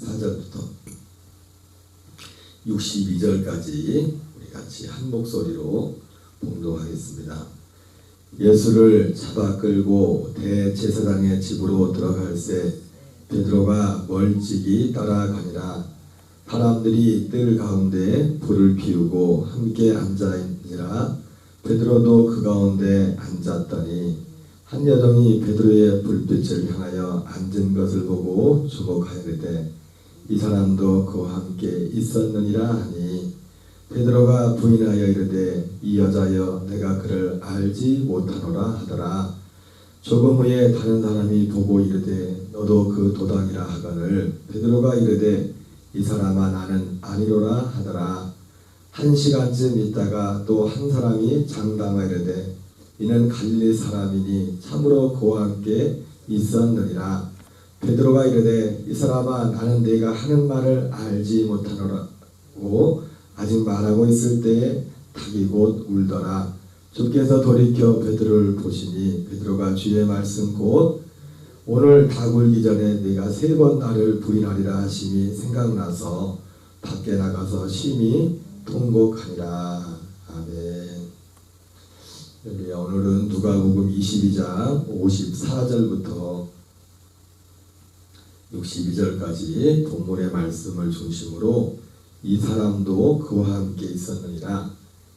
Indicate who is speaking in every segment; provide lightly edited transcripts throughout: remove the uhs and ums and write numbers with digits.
Speaker 1: 4절부터 62절까지 우리 같이 한 목소리로 봉독하겠습니다. 예수를 잡아 끌고 대제사장의 집으로 들어갈새 베드로가 멀찍이 따라가니라. 사람들이 뜰 가운데 불을 피우고 함께 앉아있니라. 베드로도 그 가운데 앉았더니 한 여종이 베드로의 불빛을 향하여 앉은 것을 보고 주목하여되 이 사람도 그와 함께 있었느니라 하니 베드로가 부인하여 이르되 이 여자여 내가 그를 알지 못하노라 하더라. 조금 후에 다른 사람이 보고 이르되 너도 그 도당이라 하거늘 베드로가 이르되 이 사람아 나는 아니로라 하더라. 1시간쯤 있다가 또 한 사람이 장담하이르되 이는 갈릴리 사람이니 참으로 그와 함께 있었느니라. 베드로가 이르되 이 사람아 나는 네가 하는 말을 알지 못하노라고 아직 말하고 있을 때에 닭이 곧 울더라. 주께서 돌이켜 베드로를 보시니 베드로가 주의 말씀 곧 오늘 닭 울기 전에 네가 3번 나를 부인하리라 하심이 생각나서 밖에 나가서 심히 통곡하니라. 아멘. 오늘은 누가복음 22장 54절부터 62절까지 본문의 말씀을 중심으로 이 사람도 그와 함께 있었느니라,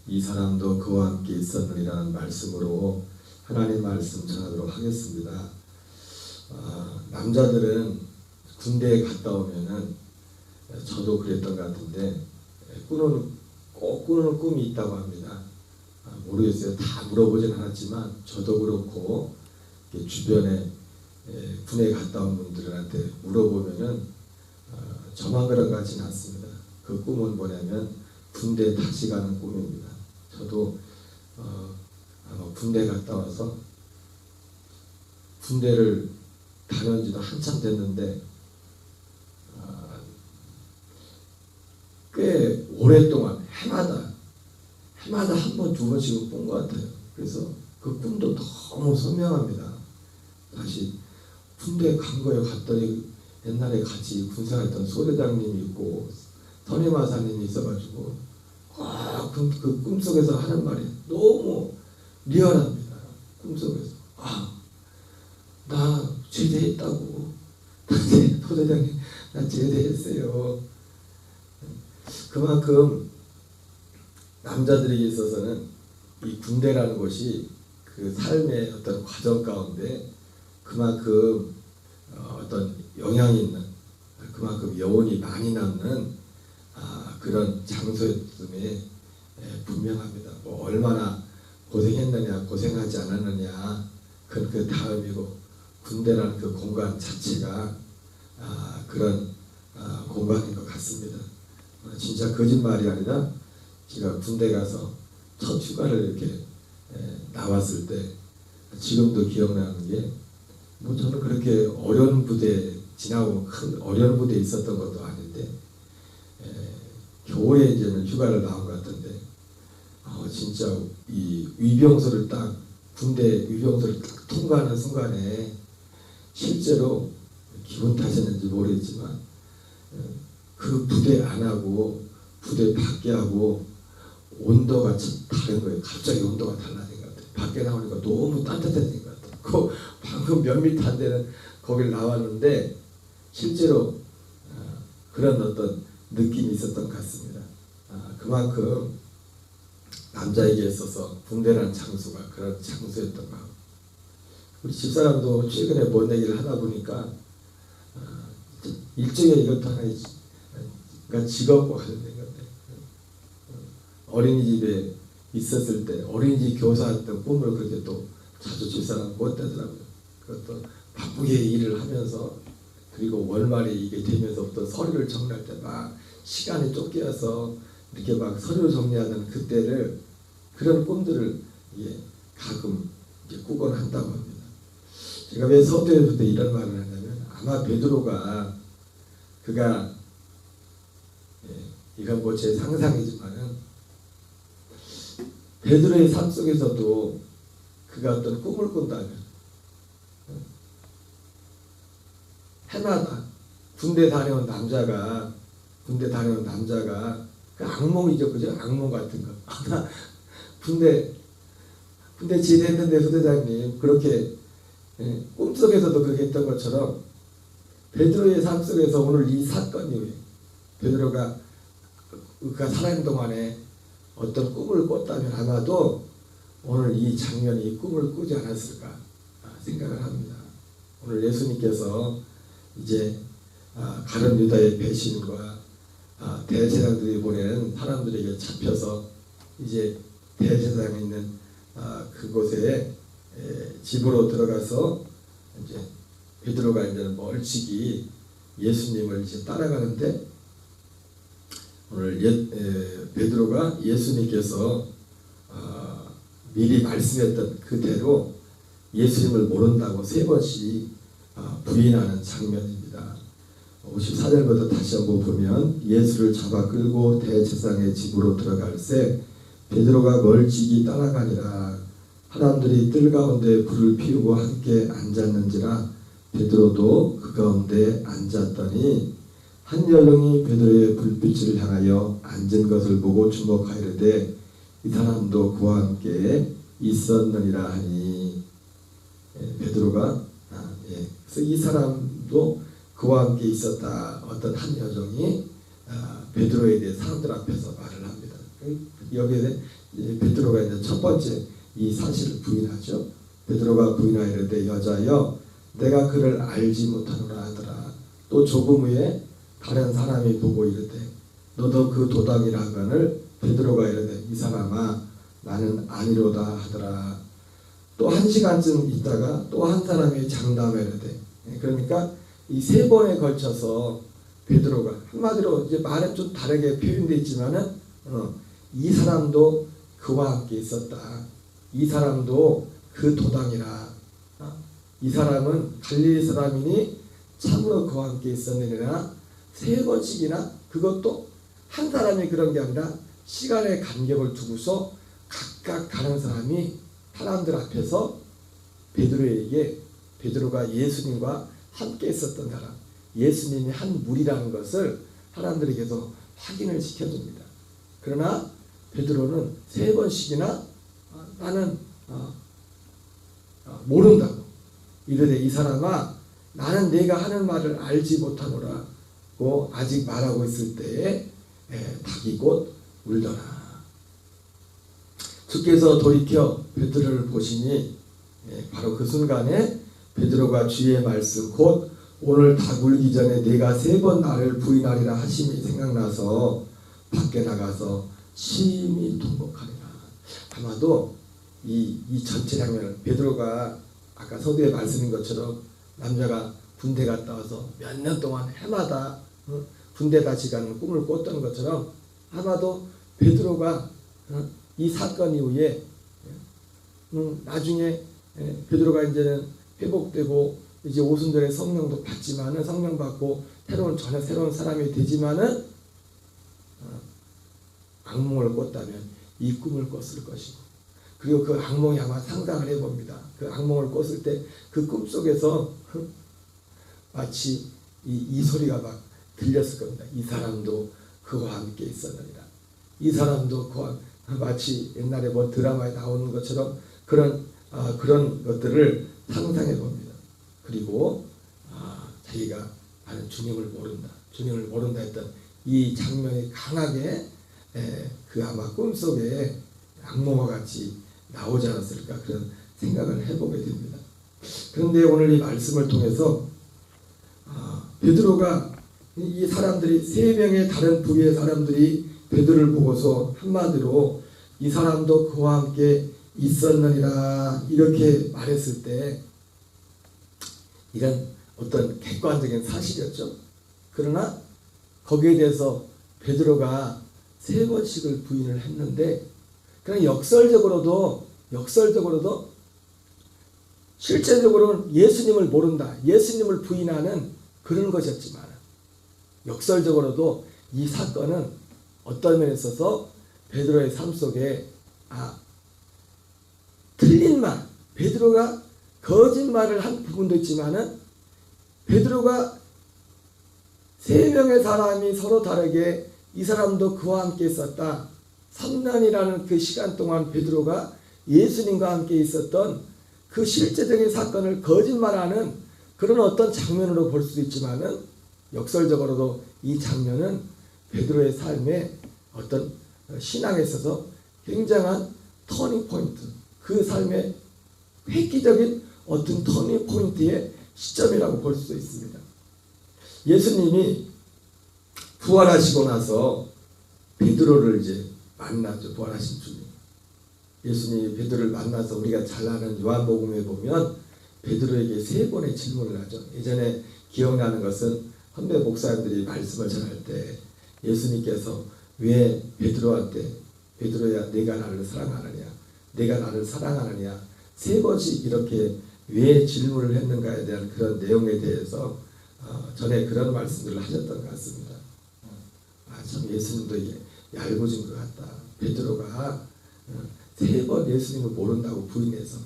Speaker 1: 이 사람도 그와 함께 있었느니라는 말씀으로 하나님 말씀 전하도록 하겠습니다. 남자들은 군대에 갔다 오면은 저도 그랬던 것 같은데 꼭 꾸는 꿈이 있다고 합니다. 모르겠어요. 다 물어보진 않았지만 저도 그렇고 주변에 군에 갔다 온 분들한테 물어보면은 저만 그런 것 같지는 않습니다. 그 꿈은 뭐냐면 군대 다시 가는 꿈입니다. 저도 아마 군대 갔다 와서 군대를 다녀온 지도 한참 됐는데 꽤 오랫동안 해마다 한 번, 두 번씩은 꾼 것 같아요. 그래서 그 꿈도 너무 선명합니다. 다시 군대 간 거예요. 갔더니 옛날에 같이 군생활했던 소대장님이 있고 선임마사님이 있어가지고 그 꿈속에서 하는 말이 너무 리얼합니다. 꿈속에서 나 제대했다고. 소대장님 나 제대했어요. 그만큼 남자들에게 있어서는 이 군대라는 것이 그 삶의 어떤 과정 가운데 그만큼 어떤 영향이 있는, 그만큼 여운이 많이 남는 그런 장소였음에 분명합니다. 뭐 얼마나 고생했느냐 고생하지 않았느냐 그 다음이고, 군대라는 그 공간 자체가 그런 공간인 것 같습니다. 진짜 거짓말이 아니라 제가 군대 가서 첫 휴가를 이렇게 나왔을 때 지금도 기억나는 게, 뭐 저는 그렇게 어려운 부대 지나고 큰 어려운 부대에 있었던 것도 아닌데 겨울에 이제는 휴가를 나온 것 같은데 진짜 이 위병소를 딱 군대 위병소를 딱 통과하는 순간에 실제로 기분 탓이었는지 모르겠지만 그 부대 안하고 부대 밖에 하고 온도가 다른 거예요. 갑자기 온도가 달라진 것 같아요. 밖에 나오니까 너무 따뜻해진 것 같아요. 그 방금 몇 미터 안 되는 거기를 나왔는데 실제로 그런 어떤 느낌이 있었던 것 같습니다. 그만큼 남자에게 있어서 군대라는 장소가 그런 장소였던 것 같아요. 우리 집사람도 최근에 뭔 얘기를 하다 보니까 일종의 이것도 하나의 직업과 관련된 건데, 어린이집에 있었을 때 어린이집 교사했던 꿈을 그렇게 또 자주 집사람 못 되더라고요. 그것도 바쁘게 일을 하면서, 그리고 월말에 이게 되면서부터 서류를 정리할 때 막 시간이 쫓겨서 이렇게 막 서류 정리하는 그때를, 그런 꿈들을 가끔 꾸곤 한다고 합니다. 제가 왜 서두에부터 이런 말을 하냐면, 아마 베드로가 이건 뭐 제 상상이지만은 베드로의 삶 속에서도 그가 어떤 꿈을 꾼다면 해마다 군대 다녀온 남자가 그 악몽이죠, 그죠? 악몽 같은 거. 군대 지냈는데 후대장님 그렇게 꿈속에서도 그렇게 했던 것처럼 베드로의 삶 속에서 오늘 이 사건 이후에 베드로가 살아있는 동안에 어떤 꿈을 꿨다면 아마도 오늘 이 장면이 이 꿈을 꾸지 않았을까 생각을 합니다. 오늘 예수님께서 이제 가룟 유다의 배신과 대제사장들이 보낸 사람들에게 잡혀서 이제 대제사장에 있는 그곳에 집으로 들어가서 이제 베드로가 이제 멀찍이 예수님을 이제 따라가는데 오늘 베드로가 예수님께서 미리 말씀했던 그대로 예수님을 모른다고 3번씩 부인하는 장면입니다. 54절부터 다시 한번 보면 예수를 잡아 끌고 대제사장의 집으로 들어갈새 베드로가 멀찍이 따라가니라. 사람들이 뜰 가운데 불을 피우고 함께 앉았는지라 베드로도 그 가운데 앉았더니 한 여종이 베드로의 불빛을 향하여 앉은 것을 보고 주목하이르되 이 사람도 그와 함께 있었느니라 하니 베드로가 그래서 이 사람도 그와 함께 있었다. 어떤 한 여종이 베드로에 대해 사람들 앞에서 말을 합니다. 여기에 베드로가 이제 첫 번째 이 사실을 부인하죠. 베드로가 부인하이르되 여자여 내가 그를 알지 못하노라 하더라. 또 조금 후에 다른 사람이 보고 이르되 너도 그 도당이라 하거늘 베드로가 이르되 이 사람아 나는 아니로다 하더라. 또 1시간쯤 있다가 또 한 사람이 장담해 이르되 그러니까 이 3번에 걸쳐서 베드로가 한마디로 이제 말은 좀 다르게 표현되어 있지만은 이 사람도 그와 함께 있었다. 이 사람도 그 도당이라. 이 사람은 갈릴리 사람이니 참으로 그와 함께 있었느니라. 3번씩이나 그것도 한 사람이 그런 게 아니라 시간의 간격을 두고서 각각 다른 사람들 앞에서 베드로에게 베드로가 예수님과 함께 있었던 사람, 예수님이 한 무리라는 것을 사람들에게도 확인을 시켜줍니다. 그러나 베드로는 3번씩이나 나는 모른다고 이르되 이 사람아 나는 내가 하는 말을 알지 못하노라고 아직 말하고 있을 때에 닭이 곧 울더라. 주께서 돌이켜 베드로를 보시니 바로 그 순간에 베드로가 주의 말씀 곧 오늘 닭 울기 전에 내가 3번 나를 부인하리라 하심이 생각나서 밖에 나가서 심히 통곡하리라. 아마도 이 전체 장면을 베드로가 아까 서두에 말씀인 것처럼 남자가 군대 갔다 와서 몇 년 동안 해마다 군대 다시 가는 꿈을 꿨던 것처럼 아마도 베드로가 이 사건 이후에 나중에 베드로가 이제는 회복되고 이제 오순절에 성령도 받지만은 성령 받고 전혀 새로운 사람이 되지만은 악몽을 꿨다면 이 꿈을 꿨을 것이고 그리고 그 악몽이 아마 상상을 해봅니다. 그 악몽을 꿨을 때 그 꿈속에서 마치 이 소리가 막 들렸을 겁니다. 이 사람도 그와 함께 있었느니라. 이 사람도 그와 마치 옛날에 뭐 드라마에 나오는 것처럼 그런 것들을 상상해 봅니다. 그리고 자기가 나는 주님을 모른다 했던 이 장면이 강하게 그 아마 꿈속에 악몽과 같이 나오지 않았을까 그런 생각을 해보게 됩니다. 그런데 오늘 이 말씀을 통해서 베드로가 이 사람들이 3명의 다른 부류의 사람들이 베드로를 보고서 한마디로 이 사람도 그와 함께 있었느니라 이렇게 말했을 때 이런 어떤 객관적인 사실이었죠. 그러나 거기에 대해서 베드로가 3번씩을 부인을 했는데 그냥 역설적으로도 실제적으로는 예수님을 모른다, 예수님을 부인하는 그런 것이었지만 역설적으로도 이 사건은 어떤 면에 있어서 베드로의 삶 속에 틀린 말, 베드로가 거짓말을 한 부분도 있지만은 베드로가 세 명의 사람이 서로 다르게 이 사람도 그와 함께 있었다. 3년이라는 그 시간 동안 베드로가 예수님과 함께 있었던 그 실제적인 사건을 거짓말하는 그런 어떤 장면으로 볼 수 있지만은 역설적으로도 이 장면은 베드로의 삶의 어떤 신앙에 있어서 굉장한 터닝 포인트, 그 삶의 획기적인 어떤 터닝 포인트의 시점이라고 볼 수 있습니다. 예수님이 부활하시고 나서 베드로를 이제 만나죠. 부활하신 주님. 예수님이 베드로를 만나서 우리가 잘 아는 요한복음에 보면 베드로에게 3번의 질문을 하죠. 예전에 기억나는 것은 선배 목사님들이 말씀을 전할 때 예수님께서 왜 베드로한테 베드로야 내가 나를 사랑하느냐, 내가 나를 사랑하느냐 3번씩 이렇게 왜 질문을 했는가에 대한 그런 내용에 대해서 전에 그런 말씀들을 하셨던 것 같습니다. 참 예수님도 이게 얄궂은 것 같다. 베드로가 3번 예수님을 모른다고 부인해서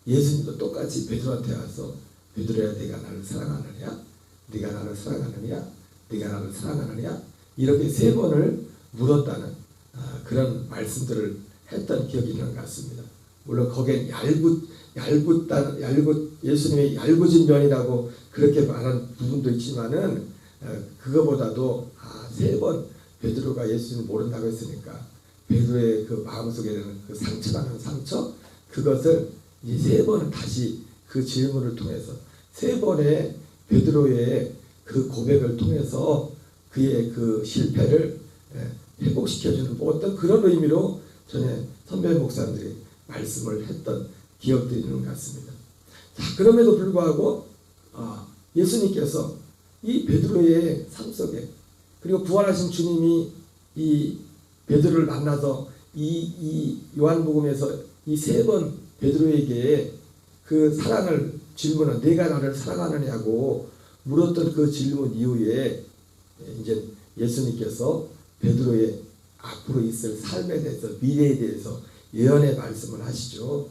Speaker 1: 예수님도 똑같이 베드로한테 와서 베드로야 내가 나를 사랑하느냐, 네가 나를 사랑하느냐, 네가 나를 사랑하느냐 이렇게 3번을 물었다는 그런 말씀들을 했던 기억이 있는 것 같습니다. 물론 거기엔 예수님의 얄궂은 면이라고 그렇게 말한 부분도 있지만은 그거보다도 3번 베드로가 예수님을 모른다고 했으니까 베드로의 그 마음속에는 그 상처라는 상처 그것을 이 3번을 다시 그 질문을 통해서 3번의 베드로의 그 고백을 통해서 그의 그 실패를 회복시켜주는 어떤 그런 의미로 전에 선배 목사님들이 말씀을 했던 기억들이 있는 것 같습니다. 자, 그럼에도 불구하고 예수님께서 이 베드로의 삶 속에 그리고 부활하신 주님이 이 베드로를 만나서 이 요한복음에서 이 3번 베드로에게 그 사랑을 질문을 내가 나를 사랑하느냐고 물었던 그 질문 이후에 이제 예수님께서 베드로의 앞으로 있을 삶에 대해서 미래에 대해서 예언의 말씀을 하시죠.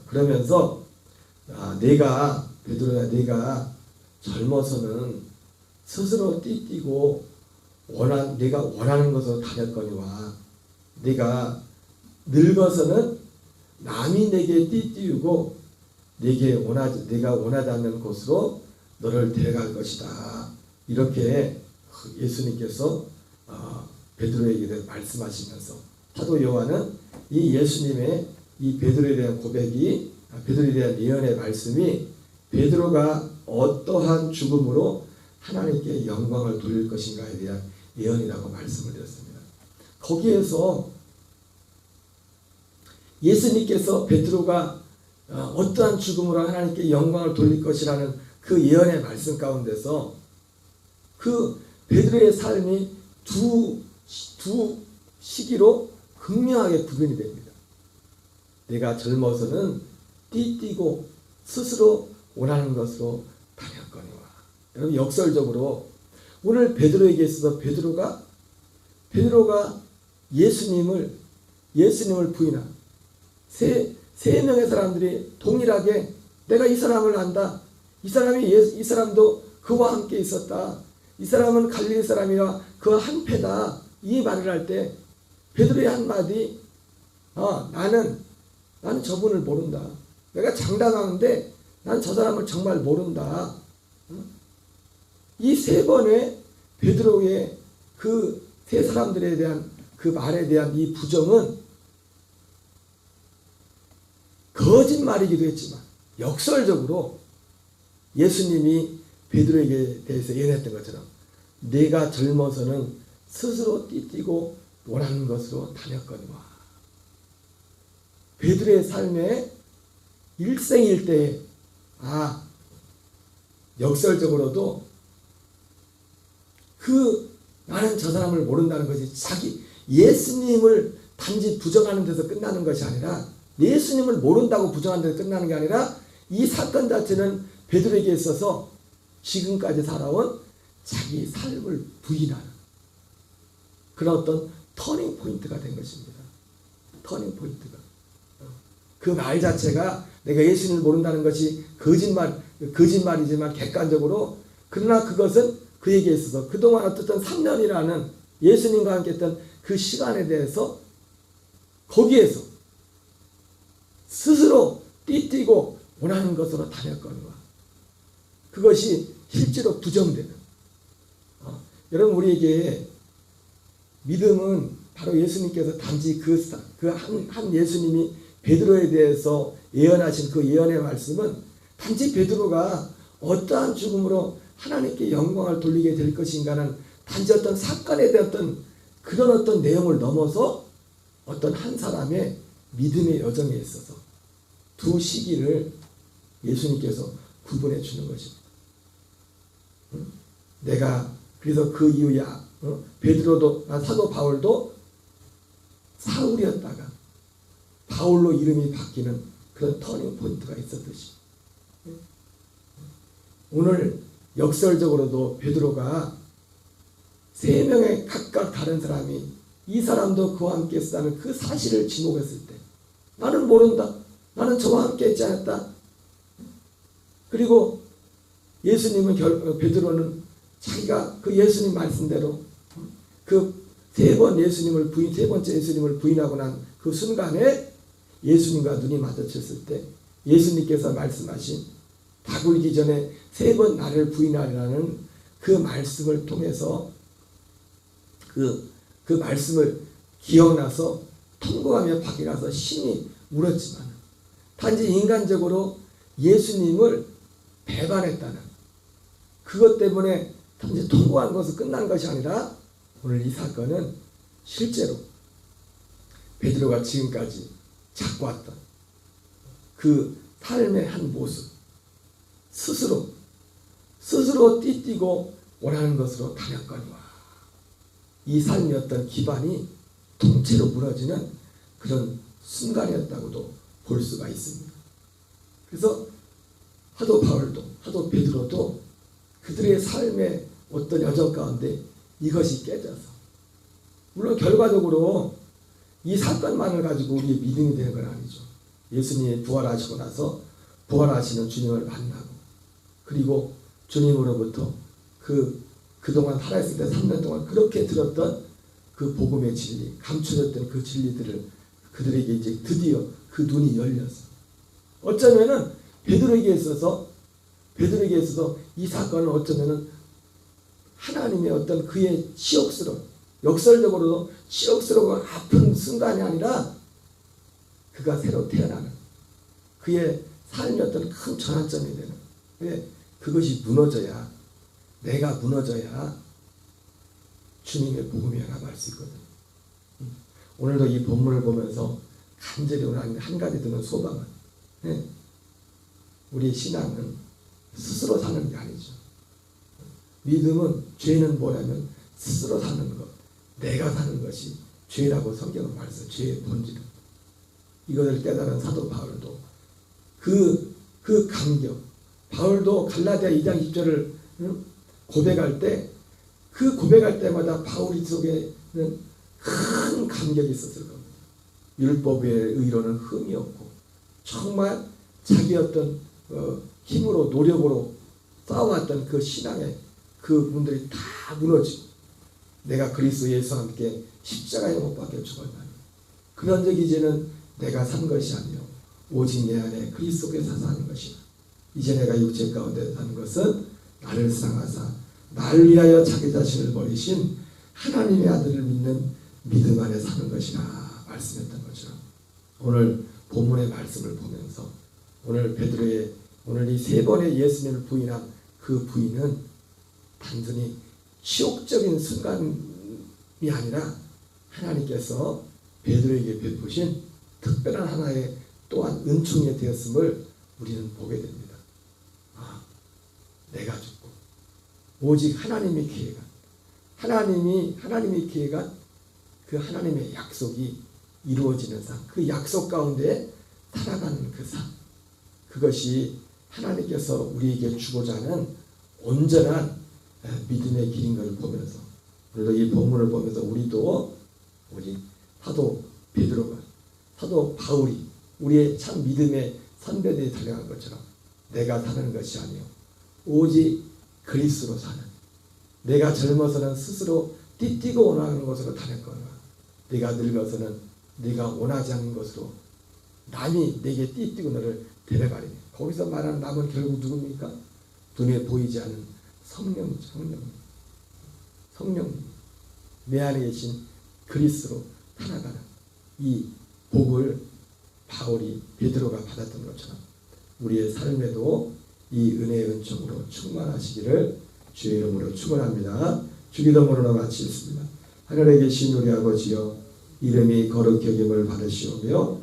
Speaker 1: 그러면서 내가 베드로야 내가 젊어서는 스스로 띠뛰고 내가 원하는 것으로 다녔거니와 내가 늙어서는 남이 내게 띠띠우고 내가 원하지 않는 곳으로 너를 데려갈 것이다. 이렇게 예수님께서 베드로에게 말씀하시면서 사도 요한은 이 예수님의 이 베드로에 대한 고백이 베드로에 대한 예언의 말씀이 베드로가 어떠한 죽음으로 하나님께 영광을 돌릴 것인가에 대한 예언이라고 말씀을 드렸습니다. 거기에서 예수님께서 베드로가 어떠한 죽음으로 하나님께 영광을 돌릴 것이라는 그 예언의 말씀 가운데서 그 베드로의 삶이 두 시기로 극명하게 구분이 됩니다. 내가 젊어서는 띠뛰고 스스로 원하는 것으로 다녔거니와. 여러분 역설적으로 오늘 베드로에게 있어서 베드로가 예수님을 부인한 세 명의 사람들이 동일하게 내가 이 사람을 안다. 이 사람도 그와 함께 있었다. 이 사람은 갈릴리 사람이라 그와 한패다. 이 말을 할 때 베드로의 한마디 나는 저분을 모른다. 내가 장담하는데 난 저 사람을 정말 모른다. 이 3번의 베드로의 그 세 사람들에 대한 그 말에 대한 이 부정은 거짓말이기도 했지만 역설적으로 예수님이 베드로에게 대해서 예언했던 것처럼 내가 젊어서는 스스로 띠뛰고 원하는 것으로 다녔거니와. 베드로의 삶의 일생일대에 역설적으로도 나는 저 사람을 모른다는 것이 자기 예수님을 단지 부정하는 데서 끝나는 것이 아니라 예수님을 모른다고 부정하는 데서 끝나는 게 아니라 이 사건 자체는 베드로에게 있어서 지금까지 살아온 자기 삶을 부인하는 그런 어떤 터닝 포인트가 된 것입니다. 터닝 포인트가. 그 말 자체가 내가 예수님을 모른다는 것이 거짓말이지만 객관적으로
Speaker 2: 그러나 그것은 그에게 있어서 그동안 어쨌든 3년이라는 예수님과 함께 했던 그 시간에 대해서 거기에서 스스로 띠뛰고 원하는 것으로 다녔거니와 그것이 실제로 부정되는 여러분 우리에게 믿음은 바로 예수님께서 단지 한 예수님이 베드로에 대해서 예언하신 그 예언의 말씀은 단지 베드로가 어떠한 죽음으로 하나님께 영광을 돌리게 될 것인가는 단지 어떤 사건에 대한 그런 어떤 내용을 넘어서 어떤 한 사람의 믿음의 여정에 있어서 두 시기를 예수님께서 구분해 주는 것입니다. 내가 그래서 그 이후에 베드로도 사도 바울도 사울이었다가 바울로 이름이 바뀌는 그런 터닝 포인트가 있었듯이 오늘 역설적으로도 베드로가 3명의 각각 다른 사람이 이 사람도 그와 함께 했다는 그 사실을 지목했을 때 나는 모른다. 나는 저와 함께 했지 않았다. 그리고 예수님은 베드로는 자기가 그 예수님 말씀대로 그 세 번째 예수님을 부인하고 난 그 순간에 예수님과 눈이 마주쳤을 때 예수님께서 말씀하신 다 굴기 전에 3번 나를 부인하리라는 그 말씀을 통해서 그 말씀을 기억나서 통곡하며 밖에 가서 심히 울었지만 단지 인간적으로 예수님을 배반했다는 그것 때문에 단지 통곡한 것으로 끝난 것이 아니라 오늘 이 사건은 실제로 베드로가 지금까지 잡고왔던 그 삶의 한 모습 스스로 띠뛰고 원하는 것으로 다녔거니와 이 삶의 어떤 기반이 통째로 무너지는 그런 순간이었다고도 볼 수가 있습니다. 그래서 사도 바울도 사도 베드로도 그들의 삶의 어떤 여정 가운데 이것이 깨져서 물론 결과적으로 이 사건만을 가지고 우리의 믿음이 되는 건 아니죠. 예수님이 부활하시고 나서 부활하시는 주님을 만나고 그리고 주님으로부터 그동안 살아있을 때 3년 동안 그렇게 들었던 그 복음의 진리, 감춰졌던 그 진리들을 그들에게 이제 드디어 그 눈이 열려서 어쩌면은 베드로에게 있어서 이 사건은 어쩌면은 하나님의 어떤 그의 역설적으로도 치욕스러워 아픈 순간이 아니라 그가 새로 태어나는 그의 삶의 어떤 큰 전환점이 되는 왜 그것이 무너져야 내가 무너져야 주님의 복음이 연합할 수 있거든요. 오늘도 이 본문을 보면서 간절히 오늘 한 가지 드는 소망은 우리의 신앙은 스스로 사는 게 아니죠. 믿음은 죄는 뭐냐면 스스로 사는 것, 내가 사는 것이 죄라고 성경은 말해서 죄의 본질은 이것을 깨달은 사도 바울도 그 감격 바울도 갈라디아 2장 10절을 고백할 때 그 고백할 때마다 바울이 속에는 큰 감격이 있었을 겁니다. 율법의 의로는 흠이 없고 정말 자기 어떤 힘으로 노력으로 쌓아왔던 그 신앙의 그 분들이 다 무너지고 내가 그리스도 예수와 함께 십자가에 못 박혀 죽었나니 그런 적 이제는 내가 산 것이 아니요 오직 내 안에 그리스도께서 사는 것이라 이제 내가 육체 가운데 사는 것은 나를 사랑하사 나를 위하여 자기 자신을 버리신 하나님의 아들을 믿는 믿음 안에 사는 것이라 말씀했던 것처럼 오늘 본문의 말씀을 보면서 오늘 베드로의 오늘 이 3번의 예수님을 부인한 그 부인은 단순히 치욕적인 순간이 아니라 하나님께서 베드로에게 베푸신 특별한 하나의 또한 은총이 되었음을 우리는 보게 됩니다. 내가 죽고 오직 하나님의 기회가 하나님의 기회가 그 하나님의 약속이 이루어지는 삶, 그 약속 가운데 살아가는 그 삶, 그것이 하나님께서 우리에게 주고자 하는 온전한 믿음의 길인 것을 보면서 오늘도 이 본문을 보면서 우리도 우리 사도 베드로가 사도 바울이 우리의 참 믿음의 선배들이 달려간 것처럼 내가 사는 것이 아니요 오직 그리스도로 사는, 내가 젊어서는 스스로 띠뛰고 원하는 것으로 다녔거나 내가 늙어서는 네가 원하지 않는 것으로 남이 내게 띠뛰고 너를 데려가리니, 거기서 말하는 남은 결국 누굽니까? 눈에 보이지 않는 성령, 내 안에 계신 그리스도로 살아가는 이 복을 바울이 베드로가 받았던 것처럼 우리의 삶에도 이 은혜의 은총으로 충만하시기를 주의 이름으로 축원합니다. 주기도문으로 마치겠습니다. 하늘에 계신 우리 아버지여, 이름이 거룩히 여김을 받으시오며